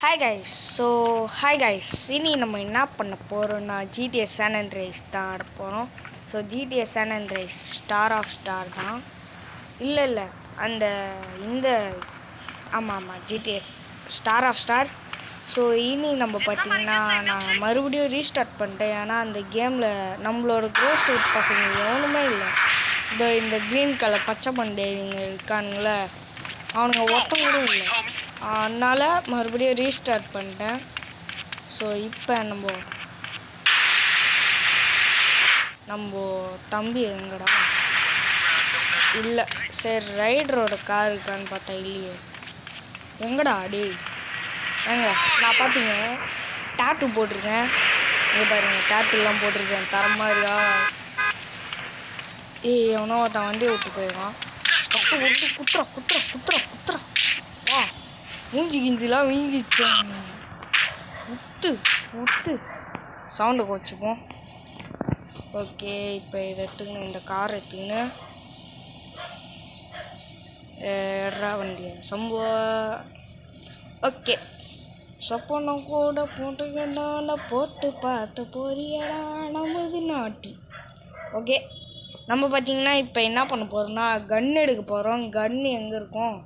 Hi guys, இனி நம்ம என்ன பண்ண போகிறோம்னா ஜிடிஎஸ் San Andreas தான் ஆட போகிறோம். So GTS San Andreas star of star தான். இல்லை அந்த இந்த ஆமாம் GTS star of star. So இனி நம்ம பார்த்திங்கன்னா நான் மறுபடியும் ரீஸ்டார்ட் பண்ணிட்டேன். ஏன்னா அந்த கேமில் நம்மளோட கோஸ்ட் அவுட் பசங்க எவனுமே இல்லை. இந்த க்ரீன் கலர் பச்சை பண்டைங்க இருக்கானுங்களே, அவனுங்க ஒருத்தம் கூட இல்லை. அதனால் மறுபடியும் ரீஸ்டார்ட் பண்ணிட்டேன். ஸோ இப்போ நம்ம தம்பி எங்கடா இல்லை, சரி ரைடரோட கார் இருக்கான்னு பார்த்தா இல்லையே. எங்கடா அடி ஏங்க, நான் பார்த்தீங்க டேட்டு போட்டிருக்கேன். இங்கே பாருங்க, டேட்டுலாம் போட்டிருக்கேன் தரமாதிரியா. எவனோ ஒருத்தன் வண்டியை விட்டு போயிருக்கான். குத்துறா வா, மூஞ்சி கிஞ்சிலாம் வீங்கிச்சு. உத்து சவுண்டை குறைச்சிப்போம். ஓகே, இப்போ இதை எடுத்துக்கணும், இந்த கார் எடுத்துக்கின்னு எட்ரா வண்டியை சம்பவ. ஓகே, சொப்பனம் கூட போட்டுக்கண்டான போட்டு பார்த்து போறியடா நமது நாட்டி. ஓகே, நம்ம பார்த்திங்கன்னா இப்போ என்ன பண்ண போகிறோம்னா கன் எடுக்க போகிறோம். கன் எங்கே இருக்கும்?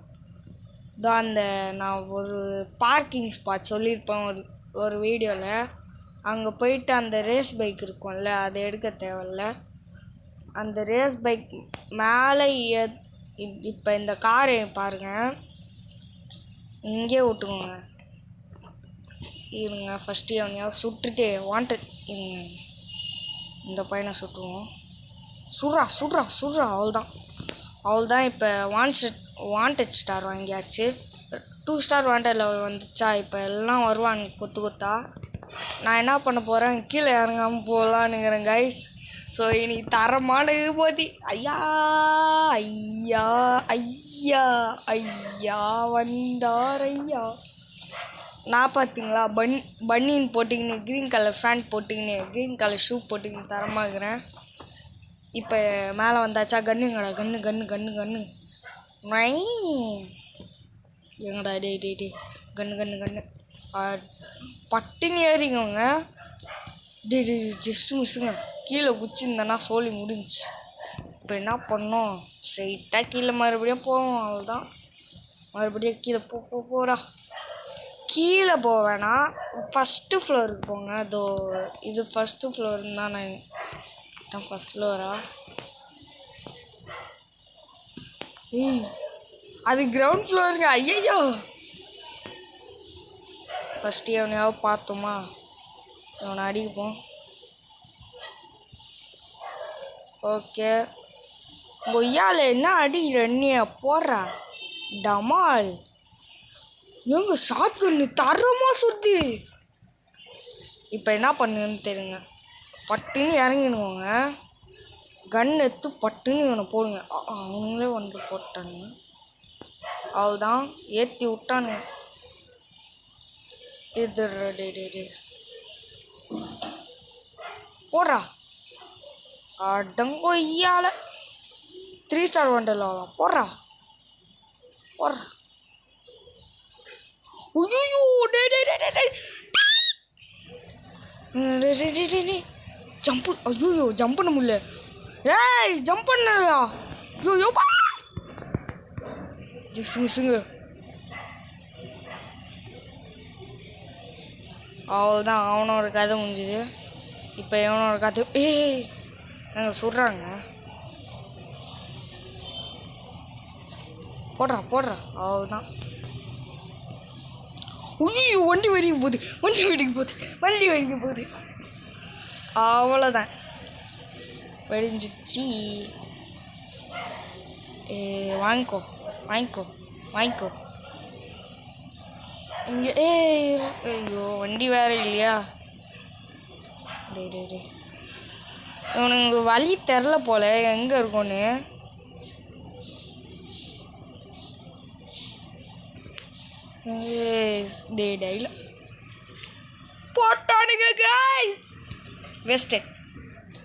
அந்த நான் ஒரு பார்க்கிங் ஸ்பாட் சொல்லியிருப்பேன் ஒரு வீடியோவில். அங்கே போயிட்டு அந்த ரேஸ் பைக் இருக்கும்ல, அதை எடுக்க தேவையில்ல. அந்த ரேஸ் பைக் மேலே இப்போ இந்த காரை பாருங்கள், இங்கே விட்டுக்கோங்க. இருங்க, ஃபஸ்ட்டு அவனையாவது சுட்டுட்டு வாண்டட் இந்த பையனை சுட்டுருவோம். சுட்றா அவ்வளோதான். இப்போ வாண்டட் ஸ்டார் வாங்கியாச்சு. 2 ஸ்டார் வாண்டட் லெவல் வந்துச்சா. இப்போ எல்லாம் வருவாங்க கொத்தா. நான் என்ன பண்ண போகிறேன், கீழே இறங்காமல் போகலான்னுங்கிறேன் கைஸ். ஸோ இனி தரமான போதி ஐயா வந்தார் ஐயா. நான் பார்த்தீங்களா பன்னின்னு போட்டிக்கின்னு, க்ரீன் கலர் ஃபேண்ட் போட்டிக்கின்னு, க்ரீன் கலர் ஷூ போட்டிக்கின்னு தரமாகிறேன். இப்போ மேலே வந்தாச்சா. கன்னுங்கடா, கன்னு எங்கடா டே கன்னு பட்டினி ஏறிக்கோங்க. ஜஸ்ட் மிஸ்ஸுங்க, கீழே குச்சிருந்தேன்னா சோழி முடிஞ்சிச்சு. இப்போ என்ன பண்ணோம், ஸ்ட்ரைட்டாக கீழே மறுபடியும் போவோம். அவ்வளோதான், மறுபடியும் கீழே போடா. கீழே போவேன்னா ஃபஸ்ட்டு ஃப்ளோருக்கு போங்க. அதோ இது ஃபஸ்ட்டு ஃப்ளோருன்னு தான். நான் ஃபஸ்ட் ஃப்ளோரா? அது கிரவுண்ட் ஃப்ளோருங்க. ஐயோ, ஃபஸ்ட்டு எவனையாவது பார்த்தோமா, இவனை அடிப்போம். ஓகே, கொய்யால என்ன அடி ரெண்ணியா போடுறா டமால். எங்க ஷார்ட் கன்னு தரமா சுத்தி. இப்போ என்ன பண்ணுன்னு தெரியுங்க, பட்டுன்னு இறங்கிடுவோங்க. கன் எடுத்து பட்டுன்னு இவனை போடுங்க. அவங்களே வந்து போட்டாங்க. அவ்வளோதான், ஏற்றி விட்டானுங்க. இது போடுறா அடங்கொய்யால 3 ஸ்டார் வண்டல போடுறா. ஐயோ ஜம்ப், ஐயோ ஜம்ப் பண்ண முடியல. ஜம்ப் பண்ணலையா? ஐயோ ஜஸ்ட் மிஸ்ஸுங்க. அவ்வளோதான், அவனோட கதை முடிஞ்சுது. இப்போ இவனோட கதை. நாங்கள் சொல்கிறாங்க, போடுறா. அவ்வளோதான். ஐயோ வண்டி வெடிக்க போகுது. அவ்வளோதான், வெடிஞ்சிச்சு. வாங்கிக்கோ இங்கே. ஐயோ வண்டி வேற இல்லையா? இவனுக்கு வழி தெரில போல எங்கே இருக்கும்னு. டேல போட்டானுங்க கைஸ். வேஸ்டட்.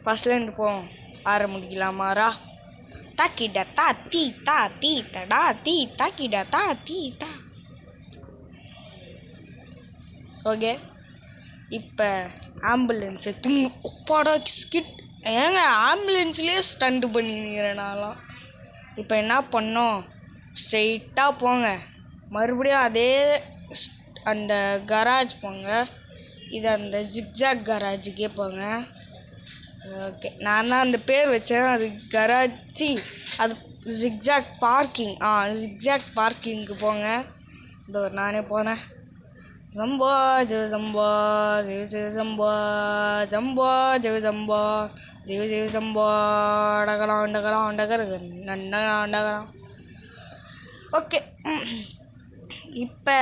ஃபஸ்ட்லேருந்து போவோம், ஆற முடிக்கலாமாரா. தாக்கிடா தீ தடா தீ தாக்கிடா தீ தா. ஓகே இப்போ ஆம்புலன்ஸை ஒப்பாடா ஸ்கிட் ஏங்க ஆம்புலன்ஸ்லேயே ஸ்டண்ட் பண்ணிக்கிறேன் நான்லாம். இப்போ என்ன பண்ணோம், ஸ்ட்ரெயிட்டாக போங்க, மறுபடியும் அதே அந்த கராஜ் போங்க, இது அந்த ஜிக்ஸாக் கராஜுக்கே போங்க. ஓகே நான் தான் அந்த பேர் வச்சேன், அது கராஜி, அது ஜிக்ஸாக் பார்க்கிங். ஜிக்ஸாக் பார்க்கிங்க்கு போங்க. இதோ நானே போனேன். ஜம்போ ஜெவ ஜம்போ ஜெவ ஜெவ ஜம்போ ஜம்போ ஜெவ ஜம்போ ஜெவ ஜெவ ஜம்போ டகலாம் டகலாம் டகரம் டகரம். ஓகே இப்போ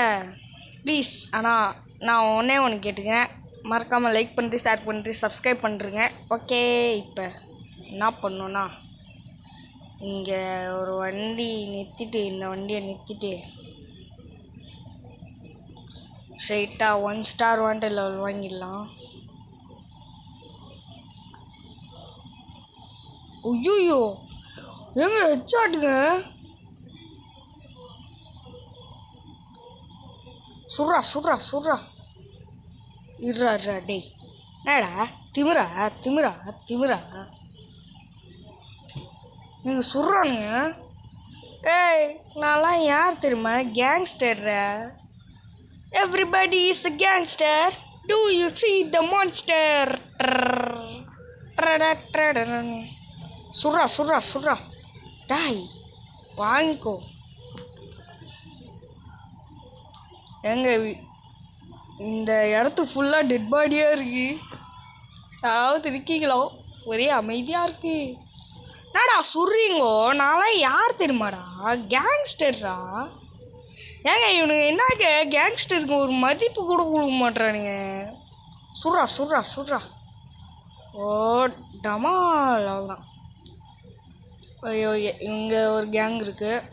ப்ளீஸ் ஆனால் நான் ஒன்று கேட்டுக்கிறேன், மறக்காமல் லைக் பண்ணிட்டு ஷேர் பண்ணிட்டு சப்ஸ்கிரைப் பண்ணுறேங்க. ஓகே இப்போ என்ன பண்ணோன்னா, இங்கே ஒரு வண்டி நிறுத்திட்டு, இந்த வண்டியை நிறுத்திட்டு ஸ்ட்ரெயிட்டாக 1 ஸ்டார் வாண்டட் லெவல் வாங்கிடலாம். ஐயோ எங்க ஹெச்சாட்டுங்க, சுட்றா சுட்றா சுட்றா, இருறா டேய், என்னடா திமிரா திமிரா திமிரா, நீங்கள் சுட்றானுங்க. ஏய் நான்லாம் யார் தெரியுமா, கேங்ஸ்டர்ற. Everybody is a gangster. Do you see the monster? சுட்றா சுட்றா சுட்றா டாய், வாங்கிக்கோ. எங்க இந்த இடத்து ஃபுல்லாக டெட் பாடியாக இருக்கு, அதாவது இருக்கீங்களோ, ஒரே அமைதியாக இருக்கு. என்னடா சுடுறீங்கோ, நான்லாம் யார் தெரியுமாடா, கேங்ஸ்டர்ரா. ஏங்க இவனுங்க என்னங்க கேங்ஸ்டருக்கு ஒரு மதிப்பு கூட கொடுக்க மாட்டானுங்க. சுட்றா சுட்றா சுட்றா, ஓ டமால் அவ்வளோதான். ஐயோ இங்கே ஒரு கேங் இருக்குது.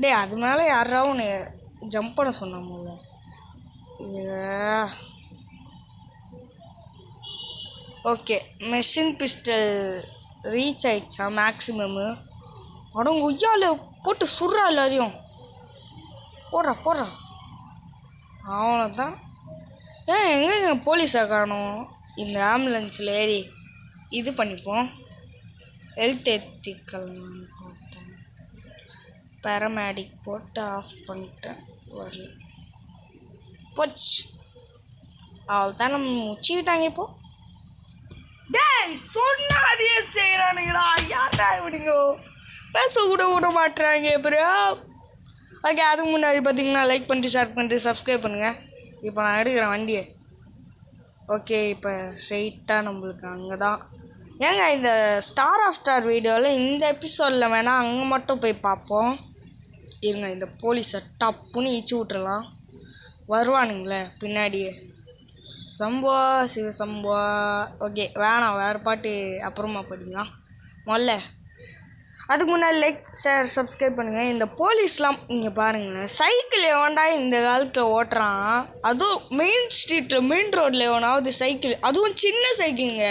டே அது மேலே யாராவது ஒன்று ஜம்ப் பண்ண சொன்னாமல்ல. ஓகே மெஷின் பிஸ்டல் ரீச் ஆயிடுச்சா மேக்ஸிமம்மு. உடம்பு உய்யால போட்டு சுட்றா எல்லாரையும், போடுறா போடுறா, அவ்வளோதான். எங்கே போலீஸாக காணும். இந்த ஆம்புலன்ஸில் ஏறி இது பண்ணிப்போம், ஹெல்த் ஏற்றிக்கலாம்னு பார்த்தேன். பேராமேடிக் போட்டு ஆஃப் பண்ணிட்டேன், வரல போச்சு. அவ்வளோதான், நம்ம முடிச்சுக்கிட்டாங்க இப்போ. டேய் சொன்னா அதையே செய்கிறானுங்களா, யாரா விடுங்க, பேச கூட விட மாட்டுறாங்க ப்ரோ. ஓகே அதுக்கு முன்னாடி பார்த்தீங்கன்னா லைக் பண்ணிட்டு ஷேர் பண்ணிட்டு சப்ஸ்கிரைப் பண்ணுங்கள். இப்போ நான் எடுக்கிறேன் வண்டியை. ஓகே இப்போ ஸ்ட்ரெயிட்டாக நம்மளுக்கு அங்கே தான். ஏங்க இந்த ஸ்டார் ஆஃப் ஸ்டார் வீடியோவில் இந்த எபிசோடில் வேணால் அங்கே மட்டும் போய் பார்ப்போம். இருங்க இந்த போலீஸை டப்புன்னு இச்சு விட்டுறலாம், வருவானுங்களே பின்னாடியே. சம்போ சிவ சம்போ. ஓகே வேணாம், வேறு பாட்டு அப்புறமா படிக்கலாம். முதல்ல அதுக்கு முன்னாடி லைக் ஷேர் சப்ஸ்கிரைப் பண்ணுங்கள். இந்த போலீஸ்லாம் இங்கே பாருங்களேன், சைக்கிள் எவன்டா இந்த காலத்தில் ஓட்டுறான், அதுவும் மெயின் ஸ்ட்ரீட்டில் மெயின் ரோட்டில் எவனாவது சைக்கிள், அதுவும் சின்ன சைக்கிளுங்க,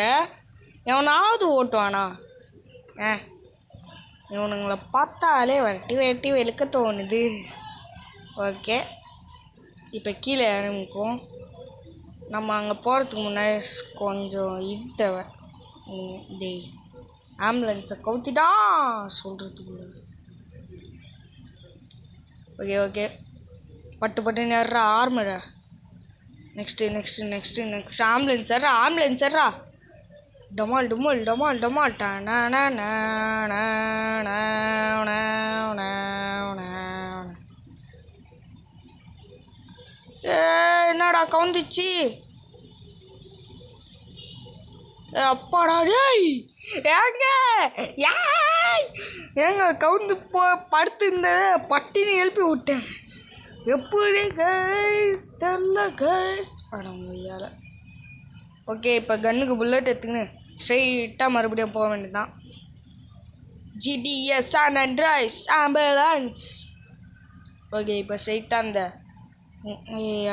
எவனாவது ஓட்டுவானா? இவனுங்களை பார்த்தாலே வெட்டி வெட்டி வெளுக்க தோணுது. ஓகே இப்போ கீழே இறங்கிப்போம். நம்ம அங்கே போகிறதுக்கு முன்னாடி கொஞ்சம் இது தேவை. டேய் ஆம்புலன்ஸை கவுத்திட்டான் சொல்கிறதுக்குள்ள. ஓகே ஓகே பட்டு பட்டு நேர்றா ஆர்மரா. Next next next next ambulance ஏறா, ஆம்புலன்ஸ் ஏறா. டமால் டமால் டமால் டமால் டானா. என்னடா கவுந்துச்சு, அப்பாடா டேய், ஏங்க ஏங்க கவுந்து படுத்து இந்த பட்டினி எழுப்பி விட்டேன். எப்படி கைஸ் தெரில கைஸ், அடங்கையால். ஓகே இப்போ கன்னுக்கு புல்லட் எடுத்துக்கின்னு ஸ்ட்ரெயிட்டாக மறுபடியும் போக வேண்டியதுதான். GTA San Andreas ambulance. Okay இப்போ ஸ்ட்ரெயிட்டாக அந்த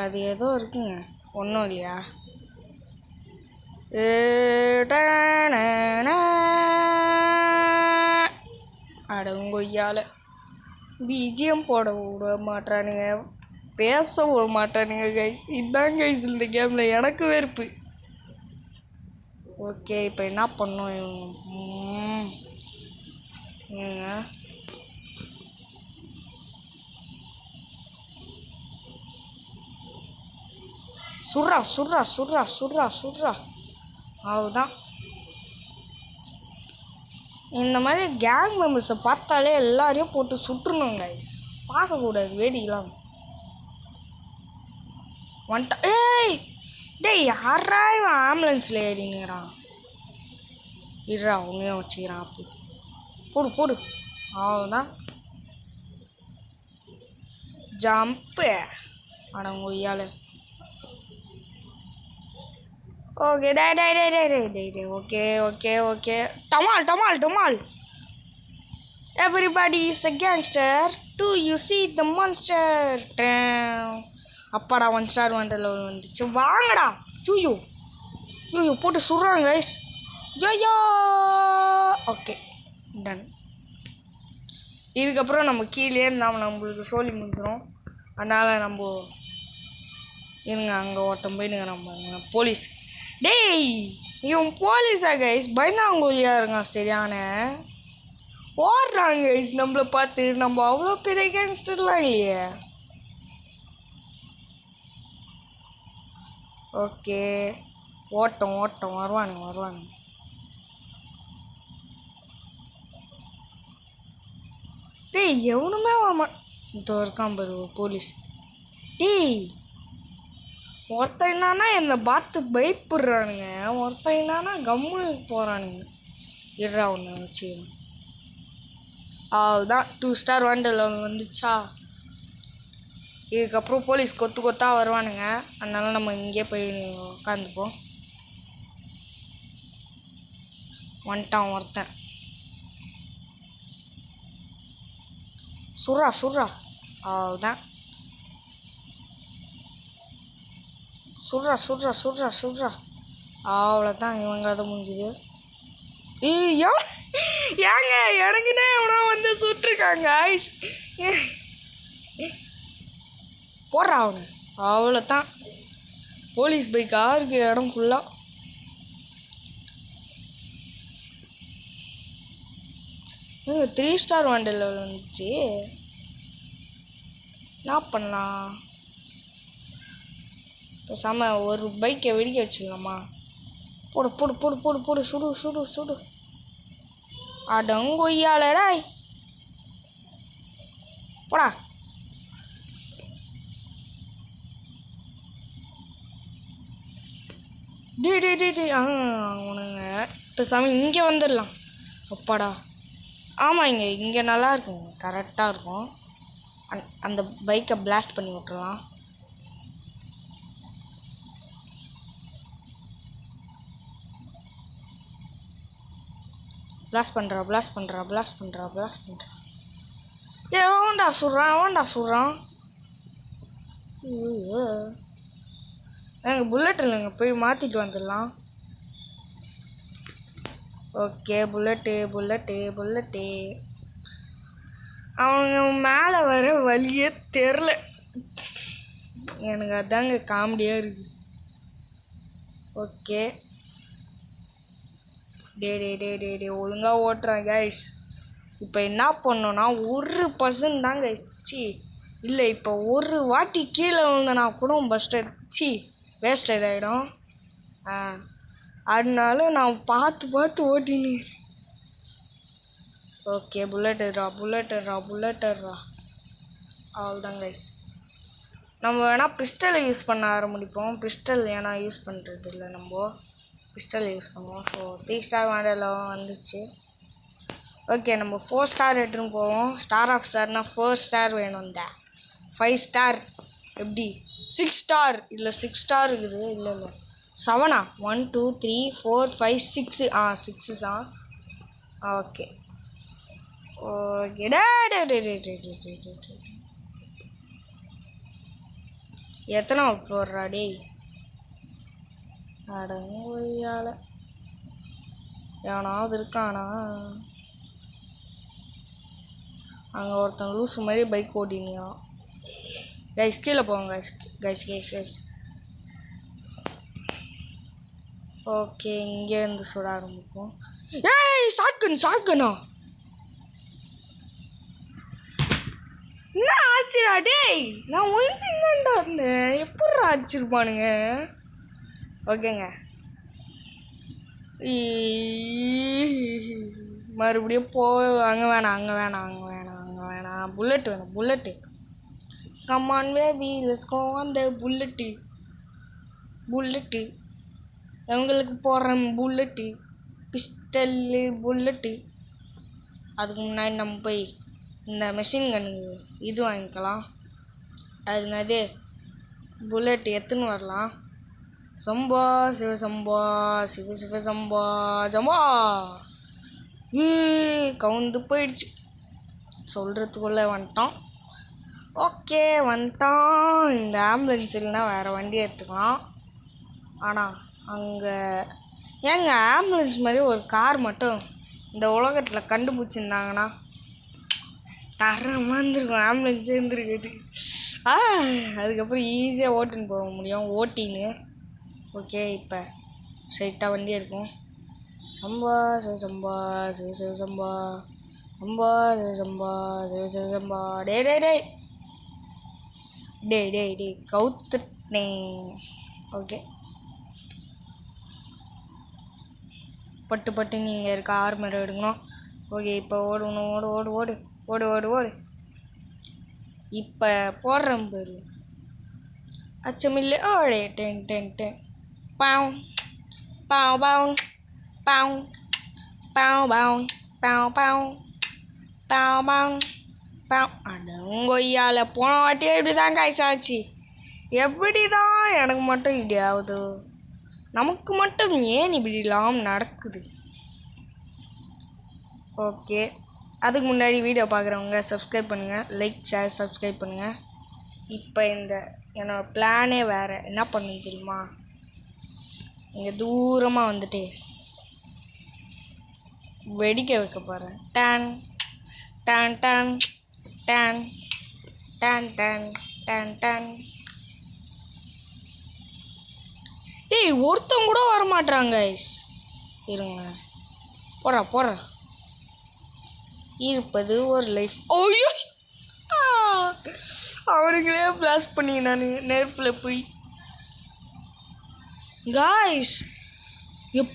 அது ஏதோ இருக்குங்க, ஒன்றும் இல்லையா. அடங்கொய்யால் பிஜிஎம் போட விட மாட்டானுங்க, பேச விட மாட்டானுங்க கைஸ். இதுதான் கைஸ் இந்த கேமில் எனக்கு வெறுப்பு. ஓகே இப்போ என்ன பண்ணோம் ஏங்க சுட்றா சுட்றா சுட்றா சுட்றா சுட்றா. அதுதான் இந்த மாதிரி கேங் மெம்பர்ஸை பார்த்தாலே எல்லாரையும் போட்டு சுட்டுருணும் கைஸ். பார்க்கக்கூடாது வேடிக்கலாம் வந்துட்டா. ஏய் டேய் யாரா இவன் ஆம்புலன்ஸில் ஏறினுறான். இருறா உண்மையாக வச்சுக்கிறான். அப்படி போடு போடு. அவ்வளோதான் ஜம்ப்பு அடங்க ஒய்யால். ஓகே டே டே டே டே டே டே டே ஓகே ஓகே ஓகே. டமால் டமால் டமால். Everybody is a gangster. To you see the monster. அப்பாடா 1 ஸ்டார் லெவல் வந்துச்சு. வாங்கடா. யூ யூ போட்டு சுடுறாங்க கைஸ். யோயோ. Okay done. இதுக்கப்புறம் நம்ம கீழே இருந்தால் நம்மளுக்கு சோலி முடிஞ்சிடும். அதனால் நம்ம இருங்க அங்கே ஒருத்தன் போயிடுங்க. நம்ம போலீஸ். டேய் இவன் போலீஸா கைஸ்? பயந்தாங்கோலியாக இருக்கான் சரியான. ஓடுறாங்க கைஸ் நம்மளை பார்த்து. நம்ம அவ்வளோ பெரிய கேங்ஸ்டர்லாம் இல்லையே. ஓகே ஓட்டம் ஓட்டம் வருவானுங்க வருவானுங்க. டேய் எவனுமே வரமா. இந்த இருக்கான் பாரு போலீஸ். டேய் ஒருத்தன் என்னன்னா என்னை பார்த்து பயப்படுறானுங்க. ஒருத்தன் என்னன்னா கம்முன்னு போகிறானுங்க. இருறா ஒன்று வச்சு. அதுதான் 2 ஸ்டார் லெவல் வந்துச்சா. இதுக்கப்புறம் போலீஸ் கொத்து கொத்தாக வருவானுங்க. அதனால நம்ம இங்கே போய் உட்காந்துப்போம். வந்துட்டான் ஒருத்தன். சுட்றா சுட்றா. அதுதான் சுட்றா சுட்றா சுட்றா சுட்றா. அவ்வளோதான் இவங்க அதை முடிஞ்சுது. ஏன் ஏங்க எனக்குன்னே எவனோ வந்து சுட்டுருக்காங்க ஐஸ். போடுறா அவனு. அவ்வளோதான் போலீஸ் பைக்காக இருக்குது இடம் ஃபுல்லாக. எங்க 3 ஸ்டார் லெவல் வந்துச்சு. என்ன பண்ணலாம்? பேசாமல் ஒரு பைக்கை வெடிக்க வச்சிடலாமா? போடு போடு போடு போடு போடு. சுடு சுடு சுடு. அடங்கொய்யாலடா போடா. டே டே டே டே அவனுங்க பேசாமல் இங்கே வந்துடலாம். அப்பாடா. ஆமாம் இங்கே நல்லா இருக்குங்க. கரெக்டாக இருக்கும். அந்த பைக்கை பிளாஸ்ட் பண்ணி விட்டுறலாம். பிளாஸ்ட் பண்ணுறா பிளாஸ்ட் பண்ணுறா பிளாஸ்ட் பண்ணுறா பிளாஸ்ட் பண்ணுறா. எவன்டா சுடுறான் எவன்டா சுடுறான். எங்கள் புல்லட் இல்லைங்க. போய் மாற்றிட்டு வந்துடலாம். Okay bullet bullet bullet. அவங்க மேலே வர வழியே தெரில எனக்கு. அதாங்க காமெடியாக இருக்குது. ஓகே டே டே டே டே டே ஒழுங்காக ஓட்டுறான் கைஸ். இப்போ என்ன பண்ணோன்னா 1% தான் கைஸ். இல்லை இப்போ ஒரு வாட்டி கீழே விழுந்தனா கூட பஸ்ட் வேஸ்ட் ஆகிடும். அதனால நான் பார்த்து ஓட்டினு. ஓகே புல்லட்டுறா புல்லட்டுறா புல்லட்டுறா. அவ்வளோதான் கைஸ். நம்ம வேணால் பிஸ்டலை யூஸ் பண்ண ஆரம்பிப்போம். பிஸ்டல் ஏன்னா யூஸ் பண்ணுறது இல்லை. நம்ம பிஸ்டல் யூஸ் பண்ணுவோம். ஸோ 3 ஸ்டார் லெவல் வந்துச்சு. ஓகே நம்ம 4 ஸ்டார் எடுத்துன்னு போவோம். ஸ்டார் ஆஃப் ஸ்டார்னா 4 ஸ்டார் வேணும்டா. 5 ஸ்டார் எப்படி 6 ஸ்டார் இல்லை 6 ஸ்டார் இருக்குது. இல்லை 7 1 2 3 4 5 6. 6 தான். ஓகே ஓகே டே டே டே டே டே டே டே டே டே. எத்தனை ஃப்ளோர்ரா டேய்? அடங்கொய்யால எவனாவது இருக்கானா? அங்கே ஒருத்தன் லூசு மாதிரி பைக் ஓட்டினியான். கைஸ் கீழே போவோம் guys. Guys guys guys okay, இங்கேருந்து சுட ஆரம்பிப்போம். ஏய் ஷாட்கனா என்ன ஆச்சுடா டேய்? நான் ஒழிச்சுங்கண்டா இருந்தேன். எப்படி ஆச்சிருப்பானுங்க? ஓகேங்க, மறுபடியும் அங்கே வேணாம், அங்கே வேணாம், அங்கே வேணாம், அங்கே வேணாம். புல்லட் வேணும், bullet. Come on baby let's go அந்த புல்லட்டு எங்களுக்கு போடுறேன் புல்லட்டு, பிஸ்டல்லு புல்லட்டு. அதுக்கு முன்னாடி நம்ம போய் இந்த மெஷின் கன்னுக்கு இது வாங்கிக்கலாம். அது என்னது, புல்லட் எடுத்துன்னு வரலாம். சம்பா சிவசம்பா சிவ சிவ சம்பா ஜம்பா. கவுந்து போயிடுச்சு சொல்கிறதுக்குள்ளே வந்துட்டோம். ஓகே வந்துட்டான். இந்த ஆம்புலன்ஸ் இல்லைன்னா வேறு வண்டி எடுத்துக்கலாம். ஆனால் அங்கே ஏங்க ஆம்புலன்ஸ் மாதிரி ஒரு கார் மட்டும் இந்த உலகத்தில் கண்டுபிடிச்சிருந்தாங்கன்னா தரமாக இருந்திருக்கும். ஆம்புலன்ஸே இருந்துருக்குது. அதுக்கப்புறம் ஈஸியாக ஓட்டின்னு போக முடியும். ஓட்டின்னு ஓகே, இப்போ ஸ்ட்ரைட்டாக வண்டி எடுக்கும். சம்பா சிவ சம்பா சிவ சிவ சம்பா சம்பா சிவ சம்பா சிவ சிவ சம்பா. டே டே டே டே டே டே கவுத்துட்டே. ஓகே, பட்டு நீங்கள் இருக்க ஆர்மர் எடுக்கணும். ஓகே, இப்போ ஓடணும். ஓடு ஓடு ஓடு ஓடு ஓடு ஓடு. இப்போ போடுறேன் பேர் அச்சமில்லை. ஓடே டென் டென் டென் பாவ் பாவ் பாவ் பாவ் பாவ் பாவ் பாவ் பாவ் பாவ் பாவ் பாவ். அட உங்கொய்யால போன வாட்டியே இப்படி தான் காய்ச்சாச்சு. எப்படி தான் எனக்கு மட்டும் இப்படி ஆகுது? நமக்கு மட்டும் ஏன் இப்படிலாம் நடக்குது? ஓகே, அதுக்கு முன்னாடி வீடியோ பார்க்குறவங்க சப்ஸ்கிரைப் பண்ணுங்கள். லைக் ஷேர் சப்ஸ்கிரைப் பண்ணுங்கள். இப்போ என்னோடய பிளானே வேறு. என்ன பண்ணுங்க தெரியுமா? இங்கே தூரமாக வந்துட்டு வெடிக்க வைக்க போகிறேன். டான் டான் டான் டான் டான் டான் டான் டான். டேய் ஒருத்தவங்க கூட வரமாட்றாங்க. இருங்க, போடுறா இருப்பது ஒரு லைஃப். ஓய்யோ, அவனுங்களே பிளாஸ் பண்ணி நான் நெருப்பில் போய். காய்ஸ்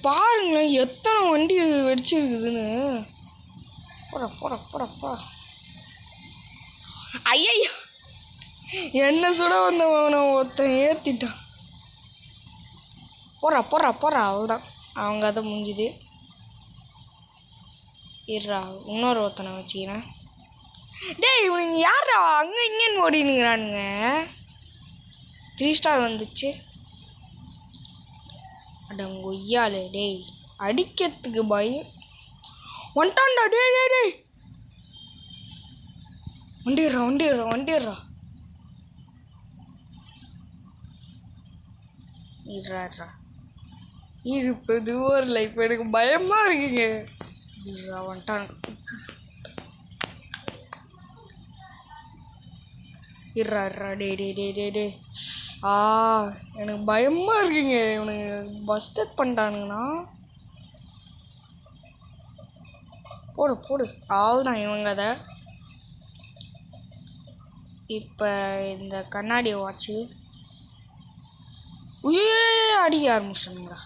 பாருங்களேன் எத்தனை வண்டி வெடிச்சிருக்குதுன்னு. போடா. ஐயா, என்ன சுட வந்தவன ஒருத்தன் ஏற்றிட்டான். போடுறா அவ்வளோதான், அவங்க அதை முடிஞ்சுது. இருறா, இன்னொரு ஒருத்தனை வச்சுக்கிறேன். டேய் இவனுங்க யாரா அங்கே இங்கேன்னு ஓடினுங்கிறானுங்க. 3 ஸ்டார் வந்துச்சு. அடங்க ஒய்யாலே டேய், அடிக்கிறதுக்கு பயம். வந்துட்டான்டா. டேய் வண்டிடுறா. இருறா, இருப்பது ஒரு லைஃப். எனக்கு பயமா இருக்குங்க. வந்துட்டான். இருறா டே. எனக்கு பயமா இருக்குங்க. இவனுக்கு பஸ்டட் பண்ணிட்டானுங்கண்ணா. போடு ஆள்தான் இவங்க. அதை இப்போ இந்த கண்ணாடி வாட்சு அடிக்க ஆரம்பிச்சிட்டானுங்களா.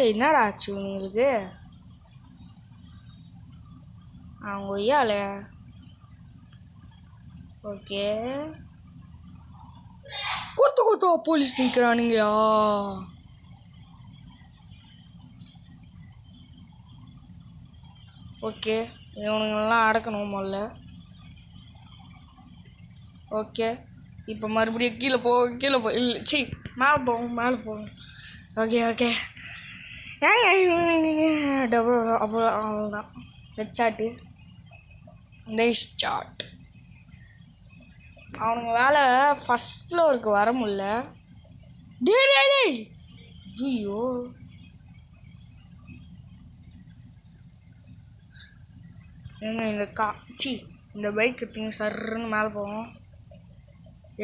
என்னடா ஆச்சு உங்களுக்கு? அவங்க ஐயால. ஓகே, கொத்தா போலீஸ் நிற்கிறானுங்களா? ஓகே, இவனுங்களெல்லாம் அடக்கணும் முதல்ல. ஓகே, இப்போ மறுபடியும் கீழே போ இல்லை மேலே போகும். ஓகே ஏங்க டபுள் அவ்வளோதான் வச்சாட்டு நைஸ் சாட். அவனுங்களால ஃபஸ்ட் ஃப்ளோருக்கு வர முடியல. டேய் ஐயோ, ஏங்க இந்த சி இந்த பைக் எடுத்தீங்க சர்ன்னு மேலே போவோம்.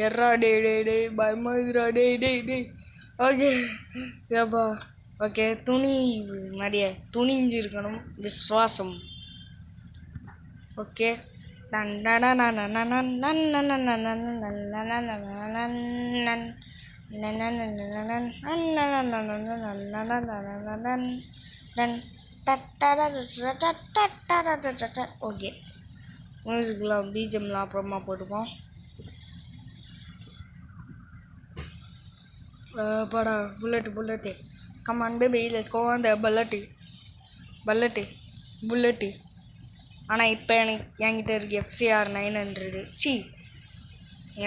எர்ரா டே டே டே பயமாதிரா டே டே டே. ஓகே ஏப்பா ஓகே துணி நிறைய துணிஞ்சு இருக்கணும் விசுவாசம். ஓகே ஓகே மியூசிக்லாம் பிஜிஎம்லாம் அப்புறமா போட்டுப்போம். படா bullet come on baby let's go on the bullet. ஆனால் இப்போ என்கிட்ட இருக்குது FCR 900 சி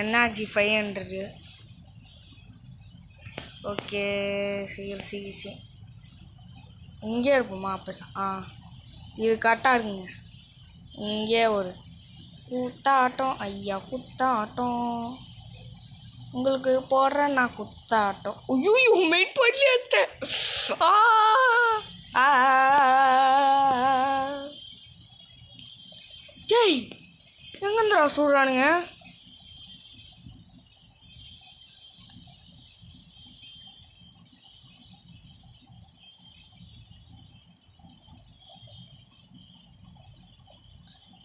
NRG 500. ஓகே சரி இங்கே இருப்போமா அப்போ இது கரெக்டாக இருக்குங்க. இங்கே ஒரு குத்தாட்டம் ஐயா குத்தாட்டம் உங்களுக்கு போடுறேன் நான் குத்தாட்டம். ஐயோ மெயின் பாயிண்ட்லேயே எடுத்தேன். டேய் எங்கேருந்துடா சொல்கிறானுங்க?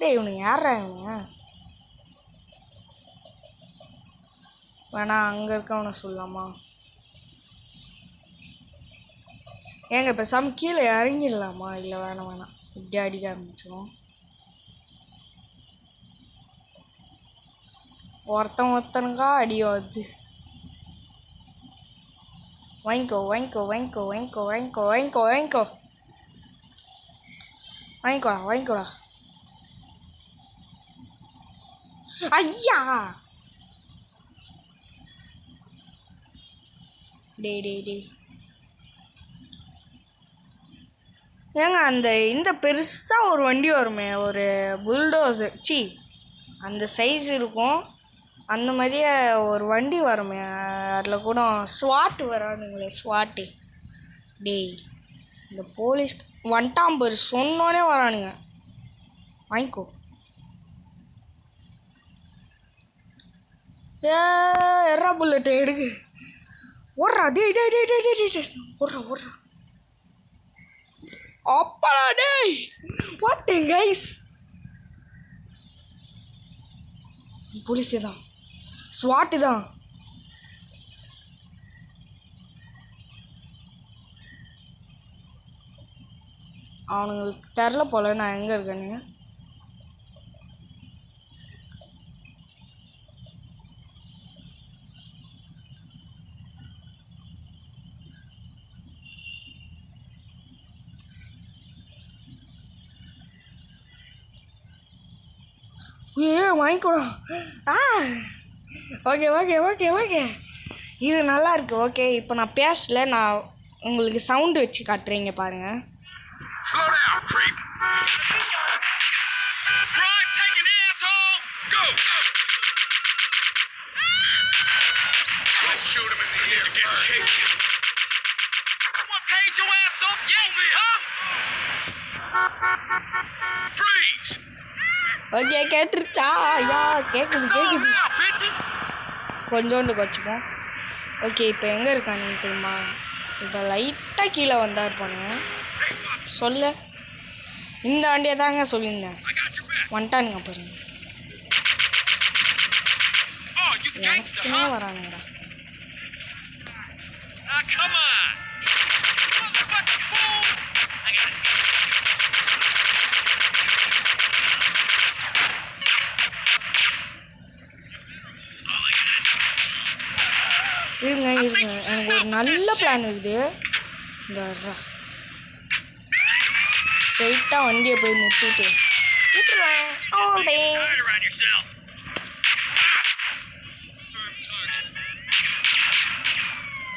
டேய் இவனுங்க யாரா இவனுங்க? வேணா அங்கே இருக்கவனை சொல்லலாமா? ஏங்க இப்போ கீழே இறங்கிடலாமா? இல்லை வேணாம் இப்படி அடிக்க ஆரம்பிச்சிடும். ஒருத்தனுக்கா அடி வருது. வாங்கிக்கோடா. ஐயா டே ஏங்க இந்த பெருசாக ஒரு வண்டி வருமே, ஒரு புல்டோசர் சி அந்த சைஸ் இருக்கும். அந்த மாதிரியே ஒரு வண்டி வருமே, அதில் கூட ஸ்வாட் வரானுங்களே ஸ்வாட்டு. டேய் இந்த போலீஸ் வந்துட்டாம்பர் சொன்னோன்னே வரானுங்க. வாங்கிக்கோ. எர்ரா புல்லட்டு எடுக்கு. ஓடுறா டேய் ஓடுறா அப்படா டேய் வாட்டு கைஸ். போலீஸே தான் ஸ்வாட்டு தான். அவனுங்களுக்கு தெரில போல நான் எங்கே இருக்கேன்னு. வாங்கிக்கூடா. ஓகே இது நல்லா இருக்கு. ஓகே இப்போ நான் பேசல, நான் உங்களுக்கு சவுண்டு வச்சு காட்டுறீங்க பாருங்க. ஓகே கேட்டுருச்சா? ஐயா கேட்குது கொஞ்சோண்டு வச்சுப்போம். ஓகே இப்போ எங்கே இருக்கானுங்க தெரியுமா? இப்போ லைட்டாக கீழே வந்தா இருப்பானுங்க. சொல்ல இந்த வண்டியை தாங்க சொல்லியிருந்தேன். வந்துட்டானுங்க பாருங்க. எனக்குமே வரானுங்கடா. இருங்க எனக்கு ஒரு நல்ல பிளான் இருக்குது. இந்த ஸ்ட்ரைட்டாக வண்டியை போய் முட்டிட்டு விட்டுருவேன்.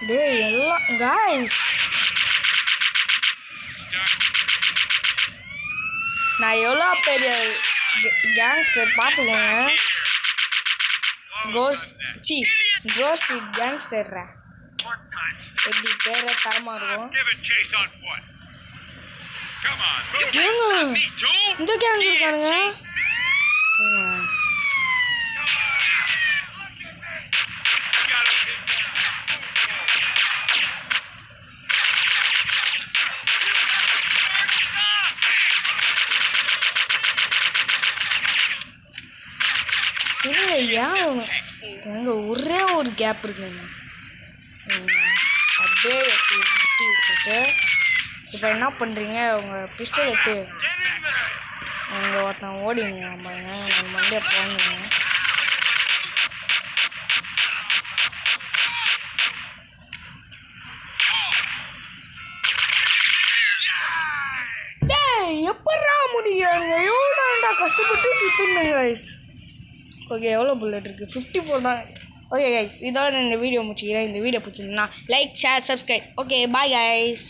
டேய் எல்லாம் காய்ஸ் நான் எவ்வளோ பெரிய கேங்ஸ்டர் பார்த்துக்கோங்க. கோஸ்ட் கேங்ஸ்டர்ரா எப்படி பேரை தரமாக இருக்கும். ஏங்க இந்த கேங் இருக்கானுங்க. ஏன் எங்க ஒரே ஒரு கேப் இருக்குங்க. அப்படியே முட்டி விட்டுட்டு இப்போ என்ன பண்ணுறீங்க, உங்கள் பிஸ்டல் எடுத்து அங்கே ஒருத்தன் ஓடிங்க பாருங்க, நம்ம மண்டே போங்க. எப்படா முடிக்கிறானுங்க, எவ்வளோடா கஷ்டப்பட்டு சுற்றுங்க கைஸ். ஓகே எவ்வளோ புல்லட் இருக்குது, 54 தான். ஓகே கைஸ், இதோட இந்த வீடியோ முடிச்சுக்கிறேன். இந்த வீடியோ பிடிச்சிருந்தா like share subscribe. Okay bye guys.